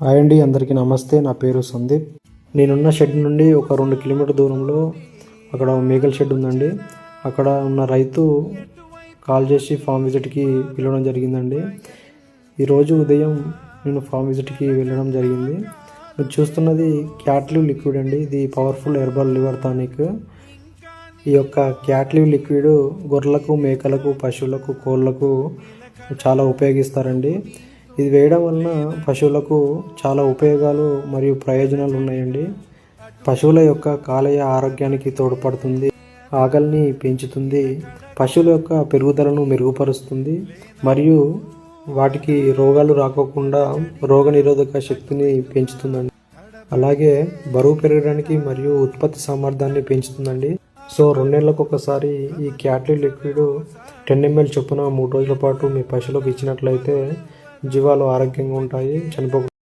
Hi అండి, అందరికీ నమస్తే. నా పేరు సందీప్. నేనున్న షెడ్ నుండి ఒక 2 కిలోమీటర్ దూరంలో అక్కడ మేకల షెడ్ ఉందండి. అక్కడ ఉన్న రైతు కాల్ చేసి ఫామ్ విజిట్కి పిలవడం జరిగిందండి. ఈరోజు ఉదయం నేను ఫామ్ విజిట్కి వెళ్ళడం జరిగింది. మీరు చూస్తున్నది క్యాట్ లివ్ లిక్విడ్ అండి. ఇది పవర్ఫుల్ హెర్బల్ లివర్ టానిక్. ఈ యొక్క క్యాట్ లివ్ లిక్విడ్ గొర్రెలకు, మేకలకు, పశువులకు, కోళ్ళకు చాలా ఉపయోగిస్తారండి. ఇది వేయడం వలన పశువులకు చాలా ఉపయోగాలు మరియు ప్రయోజనాలు ఉన్నాయండి. పశువుల యొక్క కాలేయ ఆరోగ్యానికి తోడ్పడుతుంది, ఆకలిని పెంచుతుంది, పశువుల యొక్క పెరుగుదలను మెరుగుపరుస్తుంది మరియు వాటికి రోగాలు రాకోకుండా రోగనిరోధక శక్తిని పెంచుతుందండి. అలాగే బరువు పెరగడానికి మరియు ఉత్పత్తి సామర్థ్యాన్ని పెంచుతుందండి. సో 2 నెలలకు ఒకసారి ఈ క్యాట్ లివ్ లిక్విడ్ 10 ml చొప్పున 3 రోజుల పాటు మీ పశువులకు ఇచ్చినట్లయితే జీవాలు ఆరోగ్యంగా ఉంటాయి, చనిపోకుండా